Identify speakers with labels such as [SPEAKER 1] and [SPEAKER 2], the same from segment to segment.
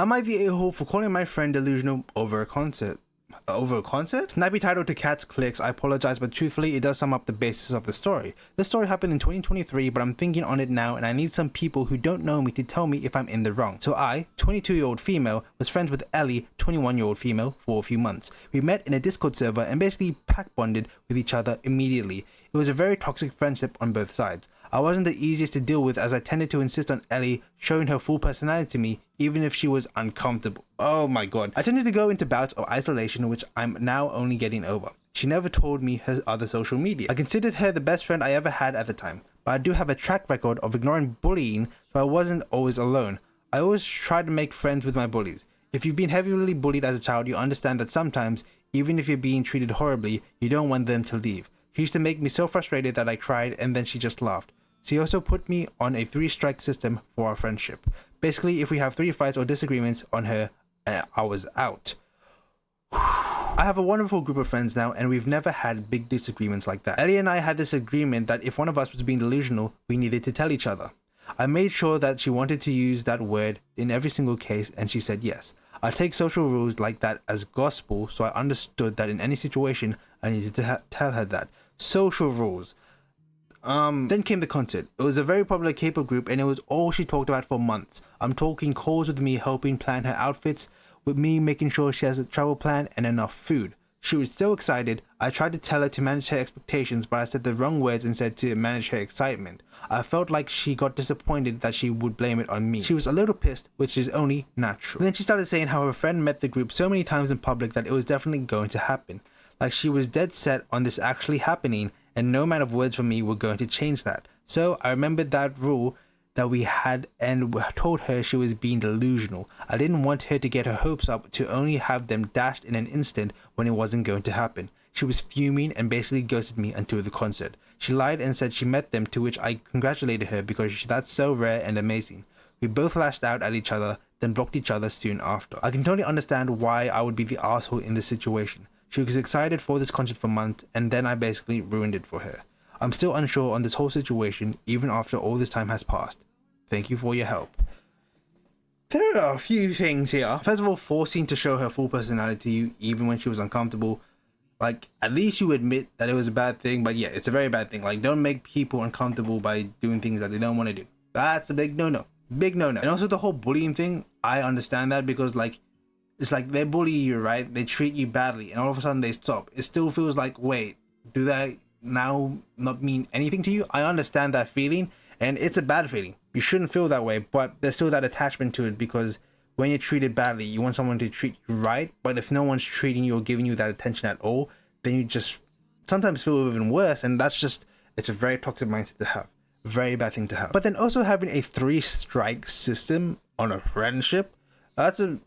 [SPEAKER 1] Am I the a-hole for calling my friend delusional over a concert? Over a concert? Snappy title to catch clicks, I apologize, but truthfully it does sum up the basis of the story. This story happened in 2023, but I'm thinking on it now and I need some people who don't know me to tell me if I'm in the wrong. So I, 22-year-old female, was friends with Ellie, 21-year-old female, for a few months. We met in a Discord server and basically pack bonded with each other immediately. It was a very toxic friendship on both sides. I wasn't the easiest to deal with as I tended to insist on Ellie showing her full personality to me even if she was uncomfortable. Oh my god. I tended to go into bouts of isolation which I'm now only getting over. She never told me her other social media. I considered her the best friend I ever had at the time, but I do have a track record of ignoring bullying, so I wasn't always alone. I always tried to make friends with my bullies. If you've been heavily bullied as a child, you understand that sometimes, even if you're being treated horribly, you don't want them to leave. She used to make me so frustrated that I cried and then she just laughed. She also put me on a 3-strike system for our friendship. Basically, if we have 3 fights or disagreements on her, I was out. I have a wonderful group of friends now and we've never had big disagreements like that. Ellie and I had this agreement that if one of us was being delusional, we needed to tell each other. I made sure that she wanted to use that word in every single case and she said yes. I take social rules like that as gospel, so I understood that in any situation I needed to tell her that. Social rules. Then came the concert. It was a very popular K-pop group and it was all she talked about for months. I'm talking calls with me helping plan her outfits, with me making sure she has a travel plan and enough food. She was so excited. I tried to tell her to manage her expectations, but I said the wrong words and said to manage her excitement. I felt like she got disappointed that she would blame it on me. She was a little pissed, which is only natural. And then she started saying how her friend met the group so many times in public that it was definitely going to happen. Like she was dead set on this actually happening and no amount of words from me were going to change that. So I remembered that rule that we had and told her she was being delusional. I didn't want her to get her hopes up to only have them dashed in an instant when it wasn't going to happen. She was fuming and basically ghosted me until the concert. She lied and said she met them, to which I congratulated her because that's so rare and amazing. We both lashed out at each other, then blocked each other soon after. I can totally understand why I would be the asshole in this situation. She was excited for this concert for months and then I basically ruined it for her. I'm still unsure on this whole situation even after all this time has passed. Thank you for your help. There are a few things here. First of all, forcing to show her full personality to you even when she was uncomfortable. Like, at least you admit that it was a bad thing, but yeah, it's a very bad thing. Like, don't make people uncomfortable by doing things that they don't want to do. That's a big no-no. Big no-no. And also the whole bullying thing, I understand that because like, it's like they bully you, right? They treat you badly and all of a sudden they stop. It still feels like, wait, do that now not mean anything to you? I understand that feeling and it's a bad feeling. You shouldn't feel that way, but there's still that attachment to it because when you're treated badly, you want someone to treat you right. But if no one's treating you or giving you that attention at all, then you just sometimes feel even worse. And that's just, it's a very toxic mindset to have. Very bad thing to have. But then also having a 3-strike system on a friendship, that's a,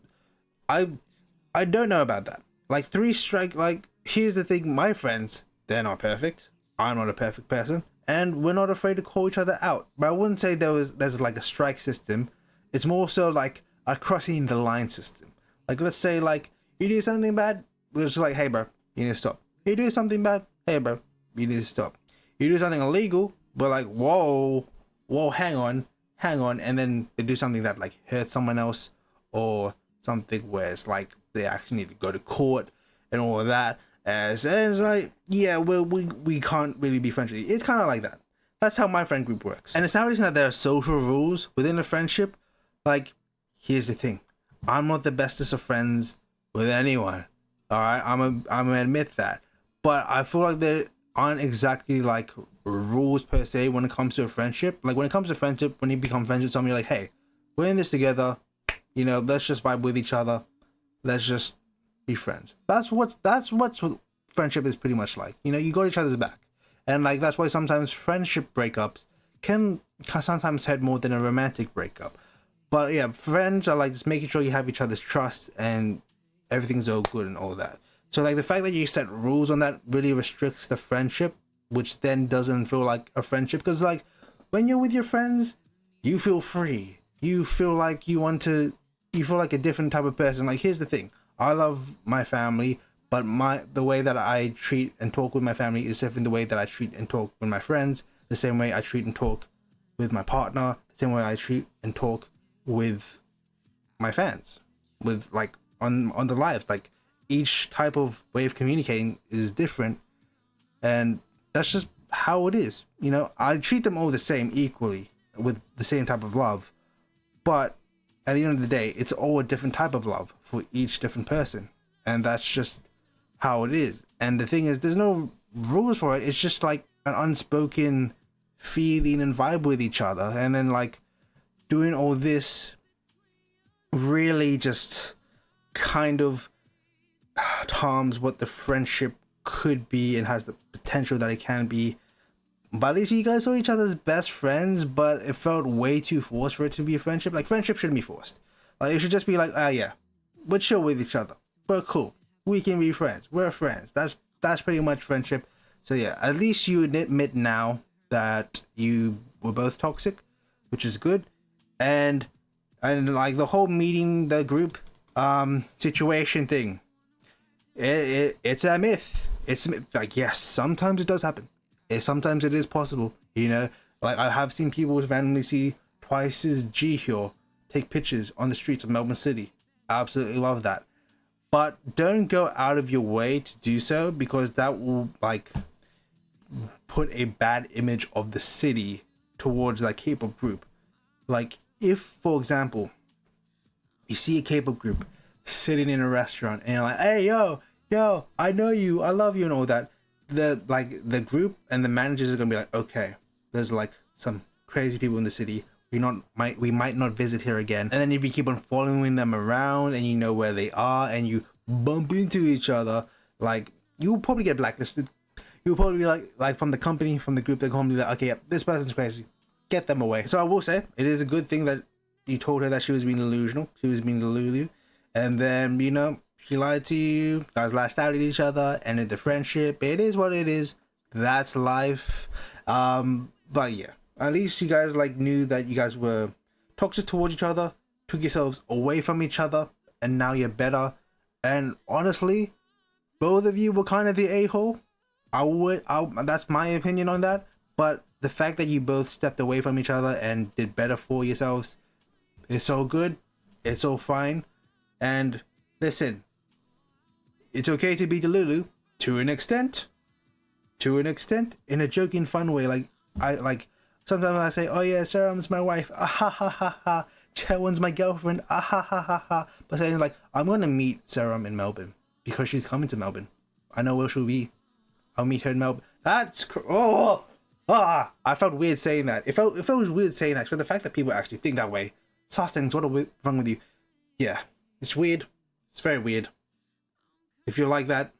[SPEAKER 1] I don't know about that. Like 3-strike, like here's the thing, my friends, they're not perfect. I'm not a perfect person. And we're not afraid to call each other out. But I wouldn't say there's like a strike system. It's more so like a crossing the line system. Like let's say like you do something bad, we're just like, hey bro, you need to stop. You do something bad, hey bro, you need to stop. You do something illegal, we're like, whoa, hang on. And then they do something that like hurts someone else or something where it's like they actually need to go to court and all of that. As it's like, yeah, well, we can't really be friends with you. It's kind of like that. That's how my friend group works. And it's not that there are social rules within a friendship. Like, here's the thing. I'm not the bestest of friends with anyone. All right, I'm gonna admit that. But I feel like there aren't exactly like rules per se when it comes to a friendship. Like when it comes to friendship, when you become friends with someone, you're like, hey, we're in this together. You know, let's just vibe with each other. Let's just be friends. That's what friendship is pretty much like. You know, you got each other's back. And like that's why sometimes friendship breakups can sometimes hurt more than a romantic breakup. But yeah, friends are like just making sure you have each other's trust and everything's all good and all that. So like the fact that you set rules on that really restricts the friendship, which then doesn't feel like a friendship. Because like when you're with your friends, you feel free. You feel like you feel like a different type of person. Like here's the thing. I love my family, but the way that I treat and talk with my family is different than the way that I treat and talk with my friends, the same way I treat and talk with my partner, the same way I treat and talk with my fans, with like on the lives. Like each type of way of communicating is different, and that's just how it is. You know, I treat them all the same equally with the same type of love, but at the end of the day, it's all a different type of love for each different person, and that's just how it is. And the thing is, there's no rules for it. It's just like an unspoken feeling and vibe with each other, and then like doing all this really just kind of harms what the friendship could be and has the potential that it can be. But at least you guys saw each other's best friends, but it felt way too forced for it to be a friendship. Like, friendship shouldn't be forced. Like, it should just be like, yeah, we're chill with each other, we're cool, we can be friends, we're friends. That's pretty much friendship. So yeah, at least you admit now that you were both toxic, which is good. And like the whole meeting the group situation thing, it's a myth. It's like, yes, sometimes it does happen. Sometimes it is possible, you know. Like, I have seen people randomly see Twice's Jihyo take pictures on the streets of Melbourne City. Absolutely love that. But don't go out of your way to do so, because that will like put a bad image of the city towards that K-pop group. Like, if, for example, you see a K-pop group sitting in a restaurant and you're like, hey, yo, I know you, I love you and all that, the group and the managers are gonna be like, okay, there's like some crazy people in the city, we might not visit here again. And then if you keep on following them around and you know where they are and you bump into each other, like, you'll probably get blacklisted. You'll probably be like from the company, from the group, they're gonna be like, okay, yeah, this person's crazy, get them away. So I will say, it is a good thing that you told her that she was being delusional, she was being Delulu, and then, you know, she lied to you, guys lashed out at each other, ended the friendship. It is what it is. That's life. But yeah, at least you guys like knew that you guys were toxic towards each other, took yourselves away from each other, and now you're better. And honestly, both of you were kind of the a-hole. That's my opinion on that. But the fact that you both stepped away from each other and did better for yourselves, it's all good. It's all fine. And listen, it's okay to be Delulu to an extent, in a joking, fun way. Like sometimes I say, oh yeah, Serum's my wife, ah ha ha ha ha, Chaewon's my girlfriend, ah ha ha ha ha. But saying like, I'm gonna meet Serum in Melbourne because she's coming to Melbourne. I know where she'll be. I'll meet her in Melbourne. That's I felt weird saying that. It felt weird saying that. So the fact that people actually think that way, Sastings, what are wrong with you? Yeah, it's weird. It's very weird. If you're like that,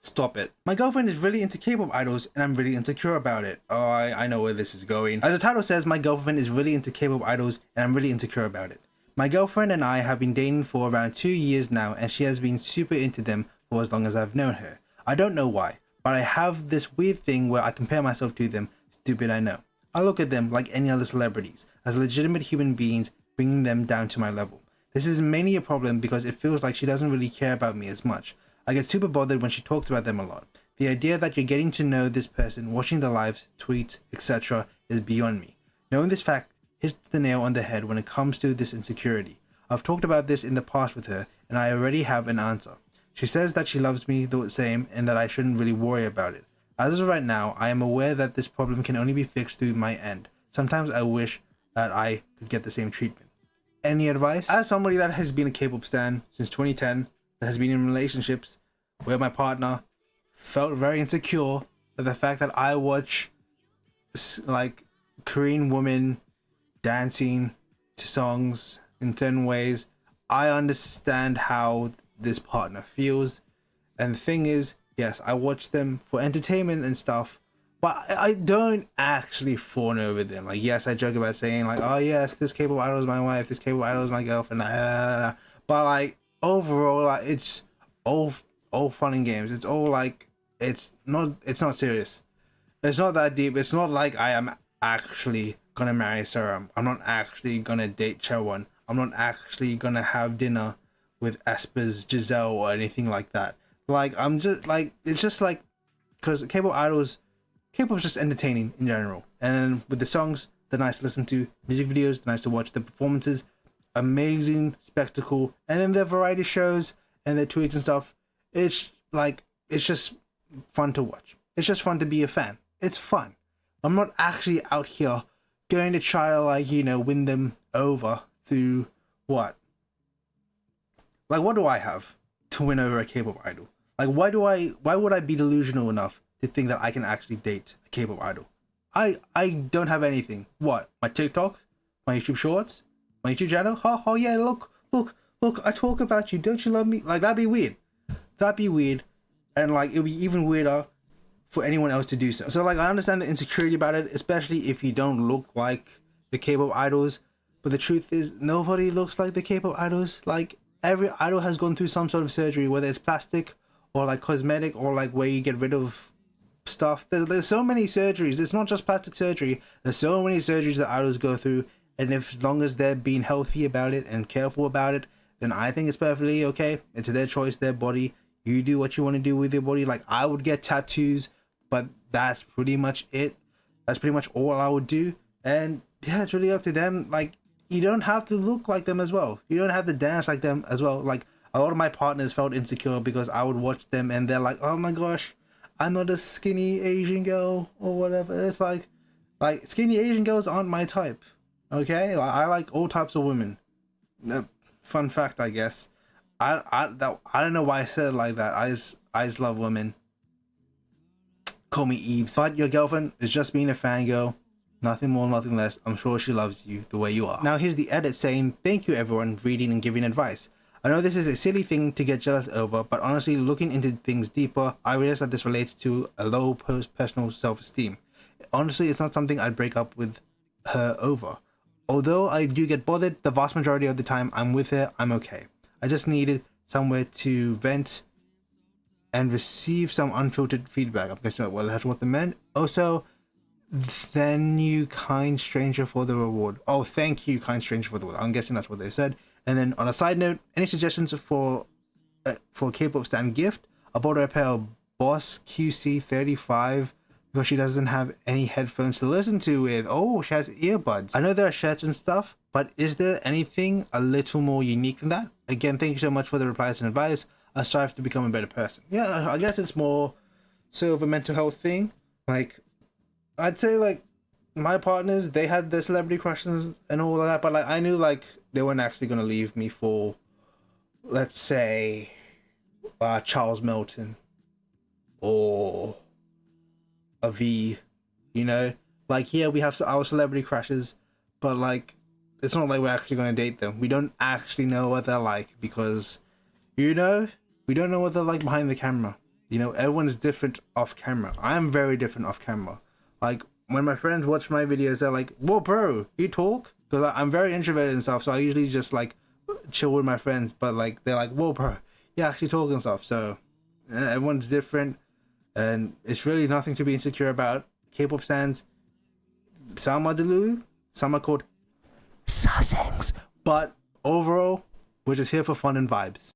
[SPEAKER 1] stop it. My girlfriend is really into K-pop idols and I'm really insecure about it. Oh, I know where this is going. As the title says, my girlfriend is really into K-pop idols and I'm really insecure about it. My girlfriend and I have been dating for around 2 years now and she has been super into them for as long as I've known her. I don't know why, but I have this weird thing where I compare myself to them. Stupid, I know. I look at them like any other celebrities, as legitimate human beings, bringing them down to my level. This is mainly a problem because it feels like she doesn't really care about me as much. I get super bothered when she talks about them a lot. The idea that you're getting to know this person, watching their lives, tweets, etc. is beyond me. Knowing this fact hits the nail on the head when it comes to this insecurity. I've talked about this in the past with her and I already have an answer. She says that she loves me the same and that I shouldn't really worry about it. As of right now, I am aware that this problem can only be fixed through my end. Sometimes I wish that I could get the same treatment. Any advice? As somebody that has been a K-pop stan since 2010, that has been in relationships where my partner felt very insecure at the fact that I watch like Korean women dancing to songs in certain ways, I understand how this partner feels. And the thing is, yes, I watch them for entertainment and stuff, but I don't actually fawn over them. Like, yes, I joke about saying like, oh yes, this K-pop idol is my wife, this K-pop idol is my girlfriend, but like overall, like, it's all fun and games. It's all like, it's not serious. It's not that deep. It's not like I am actually gonna marry Serum. I'm not actually gonna date Chaewon. I'm not actually gonna have dinner with Esper's Giselle or anything like that. Like, I'm just like, it's just like, because K-pop's just entertaining in general. And then with the songs, they're nice to listen to. Music videos, they're nice to watch. The performances, amazing spectacle. And then their variety shows and their tweets and stuff, it's just fun to watch. It's just fun to be a fan. It's fun. I'm not actually out here going to try to, like, you know, win them over through what? Like, what do I have to win over a K-pop idol? Like, why would I be delusional enough to think that I can actually date a K-pop idol? I don't have anything. What? My TikTok? My YouTube shorts? My YouTube channel? Oh yeah, look, I talk about you. Don't you love me? Like, that'd be weird. That'd be weird. And, like, it'd be even weirder for anyone else to do so. So, like, I understand the insecurity about it, especially if you don't look like the K-pop idols. But the truth is, nobody looks like the K-pop idols. Like, every idol has gone through some sort of surgery, whether it's plastic or, like, cosmetic, or, like, where you get rid of stuff. There's so many surgeries. It's not just plastic surgery. There's so many surgeries that idols go through. And if, as long as they're being healthy about it and careful about it, then I think it's perfectly okay. It's their choice, their body. You do what you want to do with your body. Like, I would get tattoos, but that's pretty much it. That's pretty much all I would do. And yeah, it's really up to them. Like, you don't have to look like them as well. You don't have to dance like them as well. Like, a lot of my partners felt insecure because I would watch them and they're like, oh my gosh, I'm not a skinny Asian girl or whatever. It's like skinny Asian girls aren't my type. Okay, like, I like all types of women. Fun fact, I guess. I don't know why I said it like that. I just love women. Call me Eve. But your girlfriend is just being a fangirl. Nothing more, nothing less. I'm sure she loves you the way you are. Now here's the edit saying, thank you everyone reading and giving advice. I know this is a silly thing to get jealous over, but honestly, looking into things deeper, I realize that this relates to a low personal self-esteem. Honestly, it's not something I'd break up with her over. Although I do get bothered, the vast majority of the time I'm with her, I'm okay. I just needed somewhere to vent and receive some unfiltered feedback. I'm guessing, well, that's what they meant. Also, thank you, kind stranger, for the reward. Oh, thank you, kind stranger, for the reward. I'm guessing that's what they said. And then on a side note, any suggestions for K-pop stan gift? I bought her a pair of Boss QC35 because she doesn't have any headphones to listen to with. Oh, she has earbuds. I know there are shirts and stuff, but is there anything a little more unique than that? Again, thank you so much for the replies and advice. I strive to become a better person. Yeah, I guess it's more sort of a mental health thing. Like, I'd say, like, my partners, they had their celebrity crushes and all of that, but, like, I knew, like, they weren't actually going to leave me for, let's say, Charles Melton or a V, you know? Like, yeah, we have our celebrity crushes, but, like, it's not like we're actually going to date them. We don't actually know what they're like because, you know, we don't know what they're like behind the camera. You know, everyone's different off camera. I'm very different off camera. Like, when my friends watch my videos, they're like, whoa, bro, you talk? Because I'm very introverted and stuff, so I usually just, like, chill with my friends. But, like, they're like, whoa, bro, you actually talk and stuff. So, everyone's different. And it's really nothing to be insecure about. K-pop stans, some are Delulu, some are called Sasaengs. But overall, we're just here for fun and vibes.